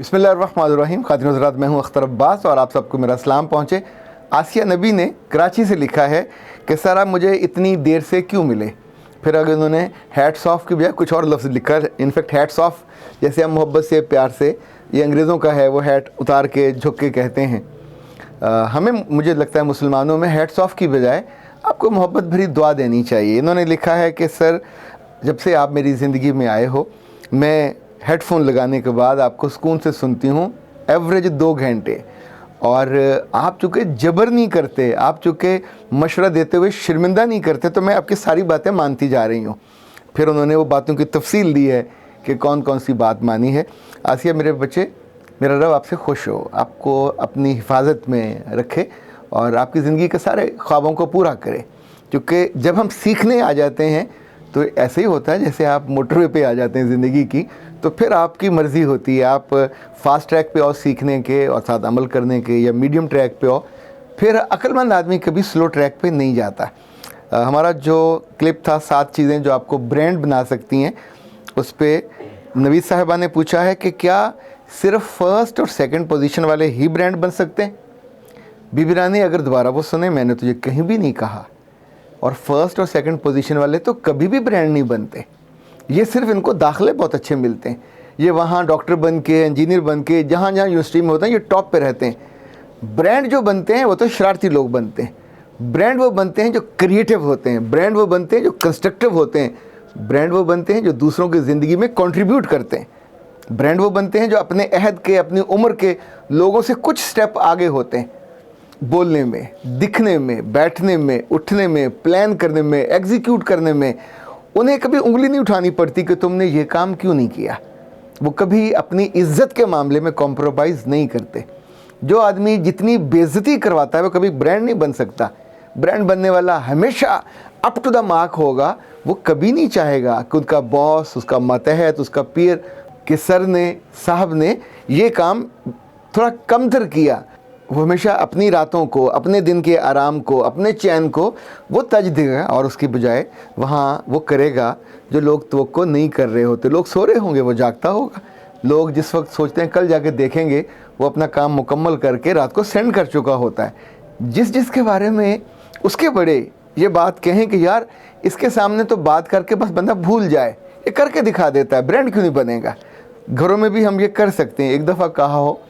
बिस्मिल्लाहिर्रहमानिर्रहीम। खातिन हज़रात, मैं हूँ अख्तर अब्बास और आप सबको मेरा सलाम पहुँचे। आसिया नबी ने कराची से लिखा है कि सर आप मुझे इतनी देर से क्यों मिले। फिर अगर उन्होंने हैट्स ऑफ की बजाय कुछ और लफ्ज़ लिखा है। इनफैक्ट हैट्स ऑफ जैसे हम मोहब्बत से प्यार से, ये अंग्रेज़ों का है, वो हैट उतार के झुक के कहते हैं। हमें मुझे लगता है मुसलमानों में हैट्स ऑफ की बजाय आपको मोहब्बत भरी दुआ देनी चाहिए। इन्होंने लिखा है कि सर जब से आप मेरी ज़िंदगी में आए हो, मैं हेडफोन लगाने के बाद आपको सुकून से सुनती हूँ, एवरेज 2 घंटे। और आप चूँकि जबर नहीं करते, आप चूँकि मशवरा देते हुए शर्मिंदा नहीं करते, तो मैं आपकी सारी बातें मानती जा रही हूँ। फिर उन्होंने वो बातों की तफसील दी है कि कौन कौन सी बात मानी है। आसिया मेरे बच्चे, मेरा रब आपसे खुश हो, आपको अपनी हिफाजत में रखे और आपकी ज़िंदगी के सारे ख्वाबों को पूरा करे। क्योंकि जब हम सीखने आ जाते हैं तो ऐसे ही होता है जैसे आप मोटरवे पे आ जाते हैं ज़िंदगी की, तो फिर आपकी मर्ज़ी होती है, आप फास्ट ट्रैक पे आओ सीखने के और साथ अमल करने के, या मीडियम ट्रैक पे आओ। फिर अक्लमंद आदमी कभी स्लो ट्रैक पे नहीं जाता। हमारा जो क्लिप था 7 चीज़ें जो आपको ब्रांड बना सकती हैं, उस पर नवीद साहिबा ने पूछा है कि क्या सिर्फ फर्स्ट और सेकंड पोजीशन वाले ही ब्रांड बन सकते हैं। बीबी रानी अगर दोबारा वो सुने, मैंने तो ये कहीं भी नहीं कहा। और फर्स्ट और सेकंड पोजीशन वाले तो कभी भी ब्रांड नहीं बनते। ये सिर्फ इनको दाखिले बहुत अच्छे मिलते हैं। ये वहाँ डॉक्टर बन के, इंजीनियर बन के, जहाँ जहाँ यूनिवर्सिटी में होते हैं, ये टॉप पे रहते हैं। ब्रांड जो बनते हैं वो तो शरारती लोग बनते हैं। ब्रांड वो बनते हैं जो क्रिएटिव होते हैं। ब्रांड वो बनते हैं जो कंस्ट्रक्टिव होते हैं। ब्रांड वो बनते हैं जो दूसरों की ज़िंदगी में कंट्रीब्यूट करते हैं। ब्रांड वो बनते हैं जो अपने अहद के, अपनी उम्र के लोगों से कुछ स्टेप आगे होते हैं, बोलने में, दिखने में, बैठने में, उठने में, प्लान करने में, एग्जीक्यूट करने में। उन्हें कभी उंगली नहीं उठानी पड़ती कि तुमने ये काम क्यों नहीं किया। वो कभी अपनी इज्जत के मामले में कॉम्प्रोमाइज़ नहीं करते। जो आदमी जितनी बेइज्जती करवाता है वो कभी ब्रांड नहीं बन सकता। ब्रांड बनने वाला हमेशा अप टू द मार्क होगा। वो कभी नहीं चाहेगा कि उसका बॉस, उसका मातहत, उसका पीर के सर ने, साहब ने ये काम थोड़ा कमतर किया। वो हमेशा अपनी रातों को, अपने दिन के आराम को, अपने चैन को वो तज देगा और उसकी बजाय वहाँ वो करेगा जो लोग तवक्को नहीं कर रहे होते। लोग सो रहे होंगे, वो जागता होगा। लोग जिस वक्त सोचते हैं कल जाके देखेंगे, वो अपना काम मुकम्मल करके रात को सेंड कर चुका होता है। जिसके बारे में उसके बड़े ये बात कहें कि यार इसके सामने तो बात करके बस बंदा भूल जाए, ये करके दिखा देता है, ब्रांड क्यों नहीं बनेगा। घरों में भी हम ये कर सकते हैं। एक दफ़ा कहा हो,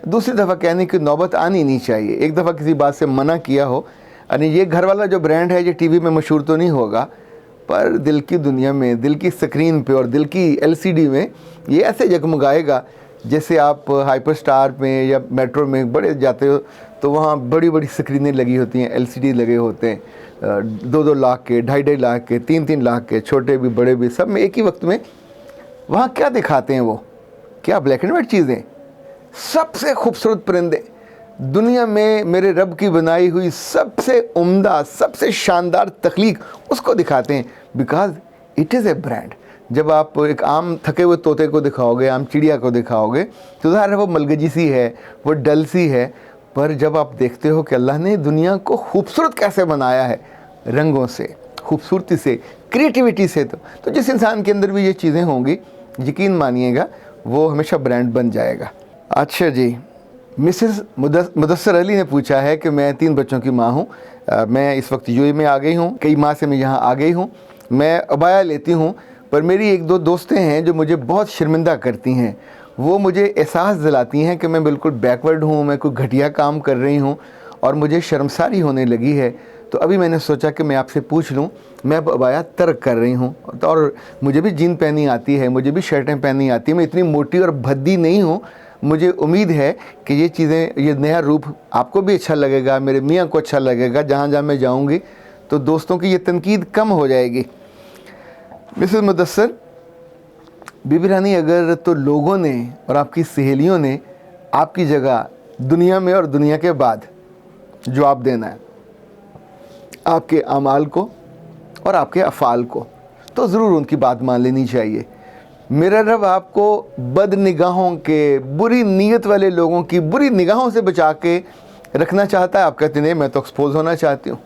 दूसरी दफ़ा कहने की नौबत आनी नहीं चाहिए। एक दफ़ा किसी बात से मना किया हो, यानी ये घर वाला जो ब्रांड है ये टीवी में मशहूर तो नहीं होगा, पर दिल की दुनिया में, दिल की स्क्रीन पे और दिल की एलसीडी में ये ऐसे जगमगाएगा जैसे आप हाइपर स्टार में या मेट्रो में बड़े जाते हो तो वहाँ बड़ी बड़ी स्क्रीनें लगी होती हैं, एलसीडी लगे होते हैं, 2-2 लाख के, 2.5 लाख के, 3-3 लाख के, छोटे भी बड़े भी, सब में एक ही वक्त में। वहाँ क्या दिखाते हैं वो, क्या ब्लैक एंड वाइट चीज़ें। सबसे खूबसूरत परिंदे दुनिया में, मेरे रब की बनाई हुई सबसे उम्दा, सबसे शानदार तख्लीक, उसको दिखाते हैं, because it is a brand. जब आप एक आम थके हुए तोते को दिखाओगे, आम चिड़िया को दिखाओगे, तो ज़ाहिर है वो मलगजी सी है, वो डल सी है। पर जब आप देखते हो कि अल्लाह ने दुनिया को खूबसूरत कैसे बनाया है, रंगों से, खूबसूरती से, क्रिएटिविटी से, तो जिस इंसान के अंदर भी ये चीज़ें होंगी, यकीन मानिएगा वो हमेशा ब्रांड बन जाएगा। अच्छा जी, मिसेस मुदस्सर अली ने पूछा है कि मैं 3 बच्चों की माँ हूँ। मैं इस वक्त यूएई में आ गई हूँ, कई माह से मैं यहाँ आ गई हूँ। मैं अबाया लेती हूँ, पर मेरी 1-2 दोस्तें हैं जो मुझे बहुत शर्मिंदा करती हैं। वो मुझे एहसास दिलाती हैं कि मैं बिल्कुल बैकवर्ड हूँ, मैं कोई घटिया काम कर रही हूँ और मुझे शर्मसारी होने लगी है। तो अभी मैंने सोचा कि मैं आपसे पूछ लूँ। मैं अब अबाया तर्क कर रही हूँ और मुझे भी जीन पहनी आती है, मुझे भी शर्टें पहनी आती हैं। मैं इतनी मोटी और भद्दी नहीं हूँ। मुझे उम्मीद है कि ये चीज़ें, ये नया रूप आपको भी अच्छा लगेगा, मेरे मियाँ को अच्छा लगेगा। जहाँ जहाँ मैं जाऊँगी तो दोस्तों की ये तनकीद कम हो जाएगी। मिसेस मुदस्सर, बीबी रानी अगर तो लोगों ने और आपकी सहेलियों ने आपकी जगह दुनिया में और दुनिया के बाद जवाब देना है आपके अमाल को और आपके अफ़ाल को, तो ज़रूर उनकी बात मान लेनी चाहिए। मेरा रब आपको बद निगाहों के, बुरी नीयत वाले लोगों की बुरी निगाहों से बचा के रखना चाहता है। आप कहते नहीं, मैं तो एक्सपोज होना चाहती हूँ।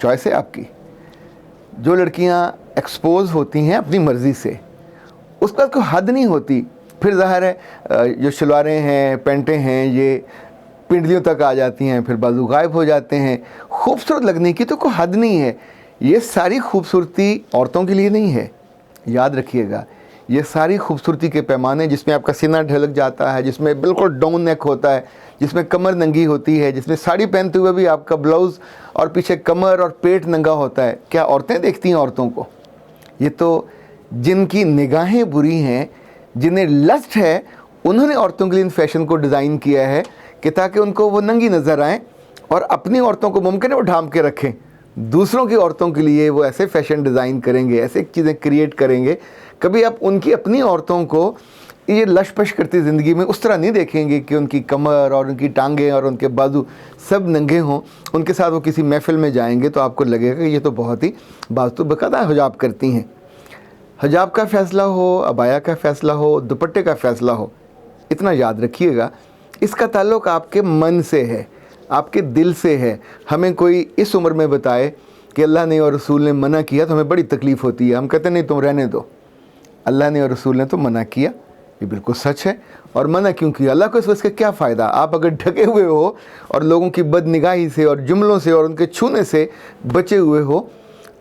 चॉइस है आपकी। जो लड़कियाँ एक्सपोज होती हैं अपनी मर्ज़ी से, उसका कोई हद नहीं होती फिर ज़ाहिर है जो शलवारें हैं, पैंटें हैं, ये पिंडलियों तक आ जाती हैं, फिर बाजू गायब हो जाते हैं। खूबसूरत लगने की तो कोई हद नहीं है। ये सारी खूबसूरती औरतों के लिए नहीं है, याद रखिएगा। ये सारी खूबसूरती के पैमाने, जिसमें आपका सीना ढलक जाता है, जिसमें बिल्कुल डाउन नेक होता है, जिसमें कमर नंगी होती है, जिसमें साड़ी पहनते हुए भी आपका ब्लाउज़ और पीछे कमर और पेट नंगा होता है, क्या औरतें देखती हैं औरतों को? ये तो जिनकी निगाहें बुरी हैं, जिन्हें लस्ट है, उन्होंने औरतों के लिए इन फैशन को डिज़ाइन किया है कि ताकि उनको वो नंगी नज़र आएँ और अपनी औरतों को मुमकिन है वो ढांप के रखें। दूसरों की औरतों के लिए वो ऐसे फैशन डिज़ाइन करेंगे, ऐसे चीज़ें क्रिएट करेंगे। कभी आप उनकी अपनी औरतों को ये लशपश करती ज़िंदगी में उस तरह नहीं देखेंगे कि उनकी कमर और उनकी टांगें और उनके बाजू सब नंगे हों। उनके साथ वो किसी महफ़िल में जाएंगे तो आपको लगेगा कि ये तो बहुत ही बाकायदा हिजाब करती हैं। हिजाब का फ़ैसला हो, अबाया का फ़ैसला हो, दुपट्टे का फ़ैसला हो, इतना याद रखिएगा, इसका ताल्लुक़ आपके मन से है, आपके दिल से है। हमें कोई इस उम्र में बताए कि अल्लाह ने और रसूल ने मना किया तो हमें बड़ी तकलीफ़ होती है। हम कहते नहीं, तुम रहने दो, अल्लाह ने और रसूल ने तो मना किया। ये बिल्कुल सच है। और मना क्यों किया? अल्लाह को इसका क्या फ़ायदा? आप अगर ढके हुए हो और लोगों की बदनिगाही से और जुमलों से और उनके छूने से बचे हुए हो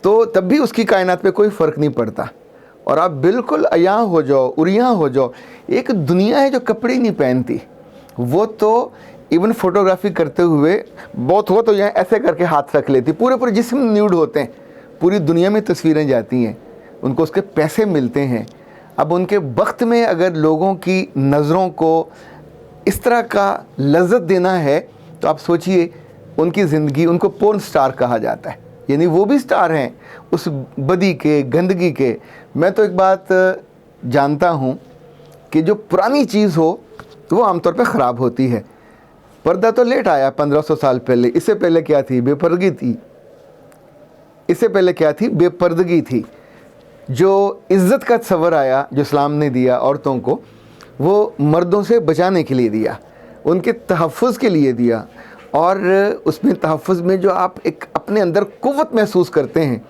तो तब भी उसकी कायनात पे कोई फ़र्क नहीं पड़ता। और आप बिल्कुल अयां हो जाओ, उरियां हो जाओ। एक दुनिया है जो कपड़े नहीं पहनती, वो तो इवन फोटोग्राफी करते हुए बहुत हो तो यहाँ ऐसे करके हाथ रख लेती, पूरे पूरे जिस्म न्यूड होते हैं, पूरी दुनिया में तस्वीरें जाती हैं, उनको उसके पैसे मिलते हैं। अब उनके वक्त में अगर लोगों की नज़रों को इस तरह का लज्जत देना है तो आप सोचिए उनकी ज़िंदगी, उनको पोर्न स्टार कहा जाता है, यानी वो भी स्टार हैं उस बदी के, गंदगी के। मैं तो एक बात जानता हूँ कि जो पुरानी चीज़ हो तो वो आमतौर पे ख़राब होती है। पर्दा तो लेट आया 1500 साल पहले, इससे पहले क्या थी? बेपर्दगी थी। इससे पहले क्या थी? बेपर्दगी थी। जो इज़्ज़त का तस्वर आया, जो इस्लाम ने दिया औरतों को, वो मर्दों से बचाने के लिए दिया, उनके तहफ़्फ़ुज़ के लिए दिया। और उसमें तहफ़्फ़ुज़ में जो आप एक अपने अंदर क़ुव्वत महसूस करते हैं।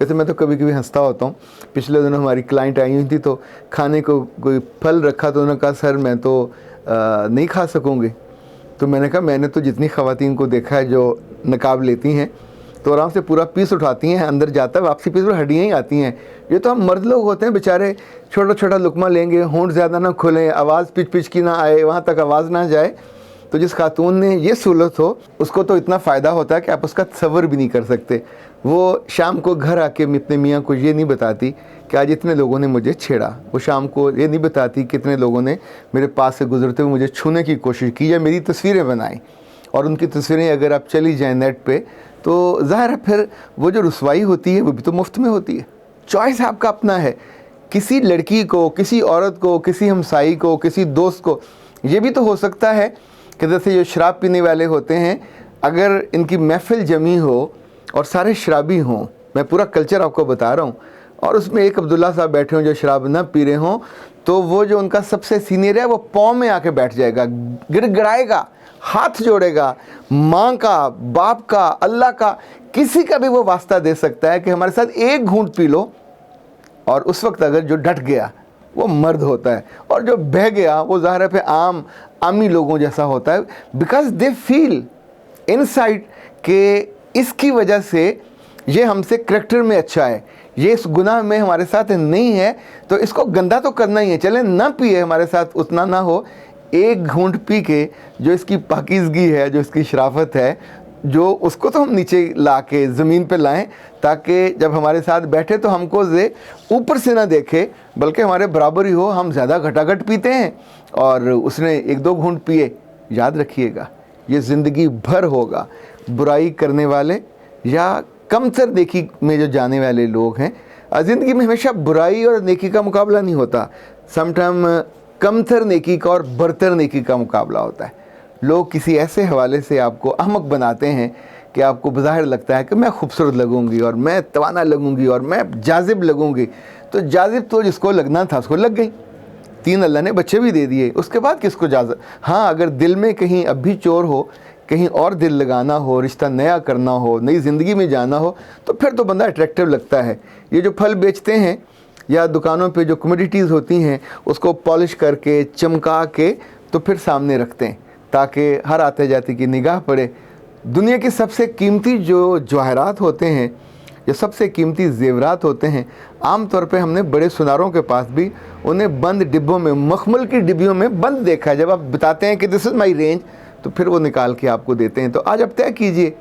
वैसे मैं तो कभी कभी हंसता होता हूँ। पिछले दिनों हमारी क्लाइंट आई हुई थी तो खाने को कोई फल रखा तो उन्होंने कहा सर मैं तो नहीं खा सकूँगी। तो मैंने कहा मैंने तो जितनी ख़वातीन को देखा है जो नकाब लेती हैं तो आराम से पूरा पीस उठाती हैं, अंदर जाता है, वापसी पीस पर हड्डियाँ ही आती हैं। ये तो हम मर्द लोग होते हैं बेचारे, छोटा छोटा लुकमा लेंगे, होंठ ज़्यादा ना खुलें, आवाज़ पिच पिच की ना आए, वहाँ तक आवाज़ ना जाए। तो जिस खातून ने ये सहूलत हो उसको तो इतना फ़ायदा होता है कि आप उसका तसव्वुर भी नहीं कर सकते। वो शाम को घर आके अपने मियाँ को ये नहीं बताती कि आज इतने लोगों ने मुझे छेड़ा। वो शाम को ये नहीं बताती कितने लोगों ने मेरे पास से गुजरते हुए मुझे छूने की कोशिश की या मेरी तस्वीरें बनाई। और उनकी तस्वीरें अगर आप चली जाएँ नेट पे तो ज़ाहिर है फिर वो जो रुसवाई होती है वो भी तो मुफ्त में होती है। चॉइस आपका अपना है। किसी लड़की को, किसी औरत को, किसी हमसाई को, किसी दोस्त को ये भी तो हो सकता है कि जैसे जो शराब पीने वाले होते हैं, अगर इनकी महफ़िल जमी हो और सारे शराबी हों, मैं पूरा कल्चर आपको बता रहा हूँ, और उसमें एक अब्दुल्ला साहब बैठे हों जो शराब ना पी रहे हों, तो वो जो उनका सबसे सीनियर है वो पाँव में आके बैठ जाएगा, गिड़गिड़ाएगा, हाथ जोड़ेगा, माँ का, बाप का, अल्लाह का, किसी का भी वो वास्ता दे सकता है कि हमारे साथ एक घूंट पी लो। और उस वक्त अगर जो डट गया वो मर्द होता है, और जो बह गया वो ज़ाहिर पे आमी लोगों जैसा होता है। बिकॉज दे फील इनसाइड के इसकी वजह से ये हमसे करैक्टर में अच्छा है, ये इस गुनाह में हमारे साथ नहीं है, तो इसको गंदा तो करना ही है, चले ना पिए, हमारे साथ उतना ना हो। एक घूंट पी के जो इसकी पाकीज़गी है, जो इसकी शराफत है, जो उसको तो हम नीचे ला के ज़मीन पे लाएं ताकि जब हमारे साथ बैठे तो हमको जे ऊपर से ना देखे बल्कि हमारे बराबर ही हो। हम ज़्यादा घटाघट पीते हैं और उसने एक दो घूंट पिए। याद रखिएगा ये ज़िंदगी भर होगा। बुराई करने वाले या कमतर नेकी में जो जाने वाले लोग हैं, ज़िंदगी में हमेशा बुराई और नेकी का मुकाबला नहीं होता, समटाइम कमतर नेकी का और बरतर नेकी का मुकाबला होता है। लोग किसी ऐसे हवाले से आपको अहमक बनाते हैं कि आपको बज़ाहिर लगता है कि मैं खूबसूरत लगूंगी और मैं तवाना लगूंगी और मैं जाजिब लगूंगी। तो जाजिब तो जिसको लगना था उसको लग गई, 3 अल्लाह ने बच्चे भी दे दिए, उसके बाद किसको जाजिब। हाँ, अगर दिल में कहीं अब भी चोर हो, कहीं और दिल लगाना हो, रिश्ता नया करना हो, नई ज़िंदगी में जाना हो, तो फिर तो बंदा अट्रैक्टिव लगता है। ये जो फल बेचते हैं या दुकानों पे जो कमोडिटीज़ होती हैं उसको पॉलिश करके चमका के तो फिर सामने रखते हैं ताकि हर आते जाते की निगाह पड़े। दुनिया की सबसे कीमती जो जवाहरात होते हैं, जो सबसे कीमती जेवरात होते हैं, आम तौर पे हमने बड़े सुनारों के पास भी उन्हें बंद डिब्बों में, मखमल की डिब्बियों में बंद देखा है। जब आप बताते हैं कि दिस इज़ माई रेंज, तो फिर वो निकाल के आपको देते हैं। तो आज आप तय कीजिए,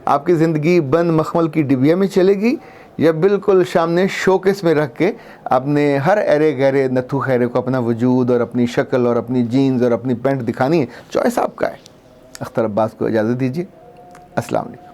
आपकी ज़िंदगी बंद मखमल की डिब्बिया में चलेगी या बिल्कुल सामने शोकेस में रख के अपने हर अरे गहरे नथु खैरे को अपना वजूद और अपनी शक्ल और अपनी जीन्स और अपनी पैंट दिखानी है। चॉइस आपका है। अख्तर अब्बास को इजाज़त दीजिए। अस्सलाम वालेकुम।